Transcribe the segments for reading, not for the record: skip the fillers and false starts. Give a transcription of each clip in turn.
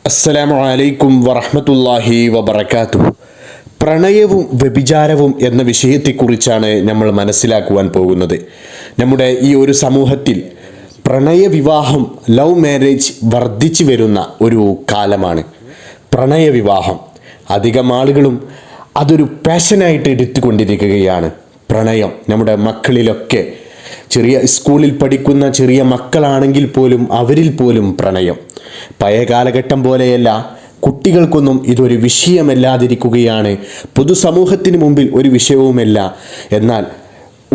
അസ്സലാമു അലൈക്കും വറഹ്മത്തുള്ളാഹി വബറകാതുഹു. പ്രണയവും വ്യഭിചാരവും എന്ന വിഷയത്തെക്കുറിച്ചാണ് നമ്മൾ മനസ്സിലാക്കുവാൻ പോകുന്നത്. നമ്മുടെ ഈ ഒരു സമൂഹത്തിൽ പ്രണയവിവാഹം, ലവ് മാരേജ് വർദ്ധിച്ചു വരുന്ന ഒരു കാലമാണ്. പ്രണയവിവാഹം അധികം ആളുകളും അതൊരു പാഷനായിട്ട് എടുത്തുകൊണ്ടിരിക്കുകയാണ്. പ്രണയം നമ്മുടെ മക്കളിലൊക്കെ, ചെറിയ സ്കൂളിൽ പഠിക്കുന്ന ചെറിയ മക്കളാണെങ്കിൽ പോലും അവരിൽ പോലും പ്രണയം. പഴയ കാലഘട്ടം പോലെയല്ല, കുട്ടികൾക്കൊന്നും ഇതൊരു വിഷയമല്ലാതിരിക്കുകയാണ്. പൊതുസമൂഹത്തിന് മുമ്പിൽ ഒരു വിഷയവുമല്ല. എന്നാൽ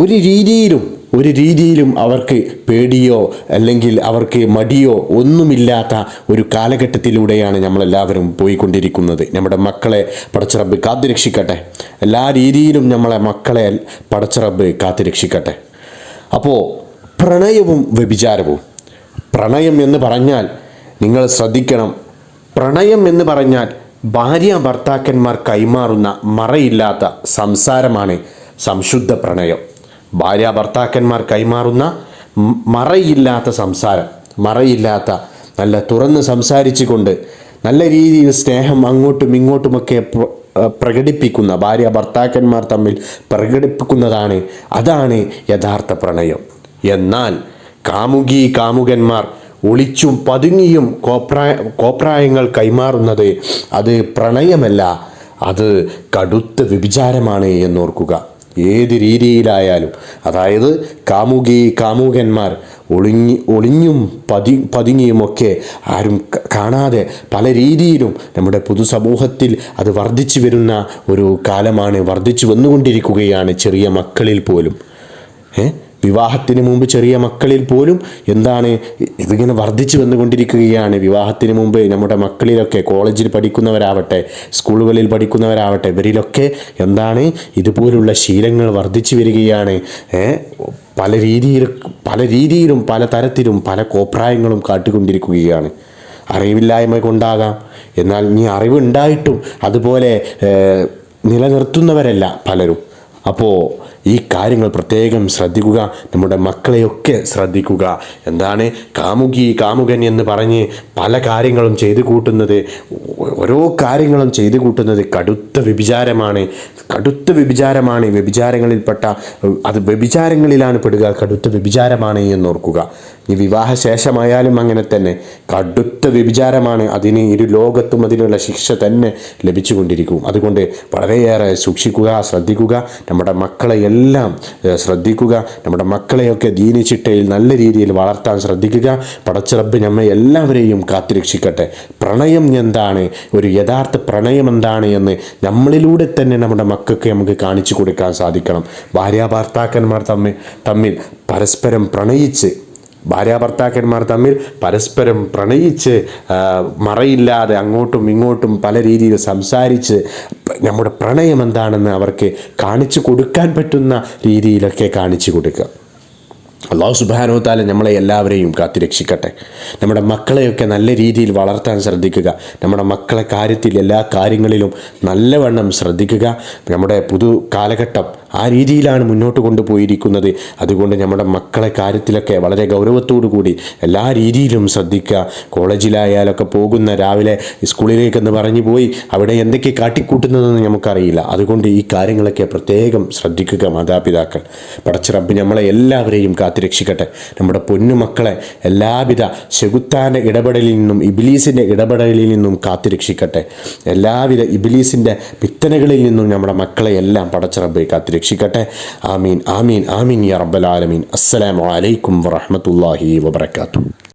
ഒരു രീതിയിലും അവർക്ക് പേടിയോ അല്ലെങ്കിൽ അവർക്ക് മടിയോ ഒന്നുമില്ലാത്ത ഒരു കാലഘട്ടത്തിലൂടെയാണ് നമ്മളെല്ലാവരും പോയിക്കൊണ്ടിരിക്കുന്നത്. നമ്മുടെ മക്കളെ പടച്ചറബ്ബ് കാത്തുരക്ഷിക്കട്ടെ. എല്ലാ രീതിയിലും നമ്മളെ മക്കളെ പടച്ചറബ്ബ് കാത്തുരക്ഷിക്കട്ടെ. അപ്പോൾ പ്രണയവും വ്യഭിചാരവും. പ്രണയം എന്ന് പറഞ്ഞാൽ നിങ്ങൾ ശ്രദ്ധിക്കണം, പ്രണയം എന്ന് പറഞ്ഞാൽ ഭാര്യ ഭർത്താക്കന്മാർ കൈമാറുന്ന മറയില്ലാത്ത സംസാരമാണ് സംശുദ്ധ പ്രണയം. ഭാര്യ ഭർത്താക്കന്മാർ കൈമാറുന്ന മറയില്ലാത്ത സംസാരം, മറയില്ലാത്ത നല്ല തുറന്ന് സംസാരിച്ചു കൊണ്ട് നല്ല രീതിയിൽ സ്നേഹം അങ്ങോട്ടും ഇങ്ങോട്ടുമൊക്കെ പ്രകടിപ്പിക്കുന്ന ഭാര്യ ഭർത്താക്കന്മാർ തമ്മിൽ പ്രകടിപ്പിക്കുന്നതാണ്, അതാണ് യഥാർത്ഥ പ്രണയം. എന്നാൽ കാമുകന്മാർ ഒളിച്ചും പതുങ്ങിയും കോപ്രായങ്ങൾ കൈമാറുന്നത് അത് പ്രണയമല്ല, അത് കടുത്ത വ്യഭിചാരമാണ് എന്നോർക്കുക. ഏത് രീതിയിലായാലും, അതായത് കാമുകന്മാർ ഒളിഞ്ഞും പതുങ്ങിയുമൊക്കെ ആരും കാണാതെ പല രീതിയിലും നമ്മുടെ പൊതുസമൂഹത്തിൽ അത് വർദ്ധിച്ചു വരുന്ന ഒരു കാലമാണ്, വർദ്ധിച്ചു വന്നുകൊണ്ടിരിക്കുകയാണ്. ചെറിയ മക്കളിൽ പോലും വിവാഹത്തിന് മുമ്പ് ചെറിയ മക്കളിൽ പോലും എന്താണ് ഇതിങ്ങനെ വർദ്ധിച്ചു വന്നുകൊണ്ടിരിക്കുകയാണ്. വിവാഹത്തിന് മുമ്പ് നമ്മുടെ മക്കളിലൊക്കെ, കോളേജിൽ പഠിക്കുന്നവരാവട്ടെ, സ്കൂളുകളിൽ പഠിക്കുന്നവരാവട്ടെ, ഇവരിലൊക്കെ എന്താണ് ഇതുപോലുള്ള ശീലങ്ങൾ വർദ്ധിച്ചു വരികയാണ്. പല രീതിയിലും പല തരത്തിലും പല കോപ്രായങ്ങളും കാട്ടിക്കൊണ്ടിരിക്കുകയാണ്. അറിവില്ലായ്മ കൊണ്ടാകാം, എന്നാൽ ഇനി അറിവുണ്ടായിട്ടും അതുപോലെ നിലനിർത്തുന്നവരല്ല പലരും. അപ്പോൾ ഈ കാര്യങ്ങൾ പ്രത്യേകം ശ്രദ്ധിക്കുക, നമ്മുടെ മക്കളെയൊക്കെ ശ്രദ്ധിക്കുക. എന്താണ് കാമുകൻ എന്ന് പറഞ്ഞ് പല കാര്യങ്ങളും ചെയ്തു കൂട്ടുന്നത്, ഓരോ കാര്യങ്ങളും ചെയ്തു കൂട്ടുന്നത് കടുത്ത വ്യഭിചാരമാണ്. വ്യഭിചാരങ്ങളിൽപ്പെട്ട അത് വ്യഭിചാരങ്ങളിലാണ് പെടുക, കടുത്ത വ്യഭിചാരമാണ് എന്നോർക്കുക. ഈ വിവാഹശേഷമായാലും അങ്ങനെ തന്നെ കടുത്ത വ്യഭിചാരമാണ്. അതിന് ഇരു ലോകത്തും അതിനുള്ള ശിക്ഷ തന്നെ ലഭിച്ചുകൊണ്ടിരിക്കും. അതുകൊണ്ട് വളരെയേറെ സൂക്ഷിക്കുക, ശ്രദ്ധിക്കുക. നമ്മുടെ മക്കളെ എല്ലാം ശ്രദ്ധിക്കുക. നമ്മുടെ മക്കളെയൊക്കെ ദീനി ചിട്ടയിൽ നല്ല രീതിയിൽ വളർത്താൻ ശ്രദ്ധിക്കുക. പടച്ചറബ്ബ് നമ്മെ എല്ലാവരെയും കാത്തുരക്ഷിക്കട്ടെ. പ്രണയം എന്താണ്, ഒരു യഥാർത്ഥ പ്രണയം എന്താണ് എന്ന് നമ്മളിലൂടെ തന്നെ നമ്മുടെ മക്കൾക്ക് നമുക്ക് കാണിച്ചു കൊടുക്കാൻ സാധിക്കണം. ഭാര്യ ഭർത്താക്കന്മാർ തമ്മിൽ പരസ്പരം പ്രണയിച്ച് മറയില്ലാതെ അങ്ങോട്ടും ഇങ്ങോട്ടും പല രീതിയിൽ സംസാരിച്ച് നമ്മുടെ പ്രണയം എന്താണെന്ന് അവർക്ക് കാണിച്ചു കൊടുക്കാൻ പറ്റുന്ന രീതിയിലൊക്കെ കാണിച്ചു കൊടുക്കുക. അല്ലാഹു സുബ്ഹാനഹു വ തആല നമ്മളെ എല്ലാവരെയും കാത്തുരക്ഷിക്കട്ടെ. നമ്മുടെ മക്കളെയൊക്കെ നല്ല രീതിയിൽ വളർത്താൻ ശ്രദ്ധിക്കുക. നമ്മുടെ മക്കളെ കാര്യത്തിൽ എല്ലാ കാര്യങ്ങളിലും നല്ലവണ്ണം ശ്രദ്ധിക്കുക. നമ്മുടെ കാലഘട്ടം ആ രീതിയിലാണ് മുന്നോട്ട് കൊണ്ടുപോയിരിക്കുന്നത്. അതുകൊണ്ട് നമ്മുടെ മക്കളെ കാര്യത്തിലൊക്കെ വളരെ ഗൗരവത്തോടു കൂടി എല്ലാ രീതിയിലും ശ്രദ്ധിക്കുക. കോളേജിലായാലൊക്കെ പോകുന്ന, രാവിലെ സ്കൂളിലേക്കെന്ന് പറഞ്ഞു പോയി അവിടെ എന്തൊക്കെ കാട്ടിക്കൂട്ടുന്നതെന്ന് നമുക്കറിയില്ല. അതുകൊണ്ട് ഈ കാര്യങ്ങളൊക്കെ പ്രത്യേകം ശ്രദ്ധിക്കുക മാതാപിതാക്കൾ. പടച്ചറബ്ബ് നമ്മളെ എല്ലാവരെയും കാത്തുരക്ഷിക്കട്ടെ. നമ്മുടെ പൊന്നുമക്കളെ എല്ലാവിധ ശെകുത്താൻ്റെ ഇടപെടലിൽ നിന്നും, ഇബ്ലീസിൻ്റെ ഇടപെടലിൽ നിന്നും കാത്തുരക്ഷിക്കട്ടെ. എല്ലാവിധ ഇബ്ലീസിൻ്റെ പിത്തനകളിൽ നിന്നും നമ്മുടെ മക്കളെ എല്ലാം പടച്ചറബ്ബ് കാത്തുരക്ഷിക്കട്ടെ. ആമീൻ ആമീൻ ആമീൻ യാ റബ്ബൽ ആലമീൻ. അസ്സലാമു അലൈക്കും വറഹ്മത്തുള്ളാഹി വബറകാതുഹു.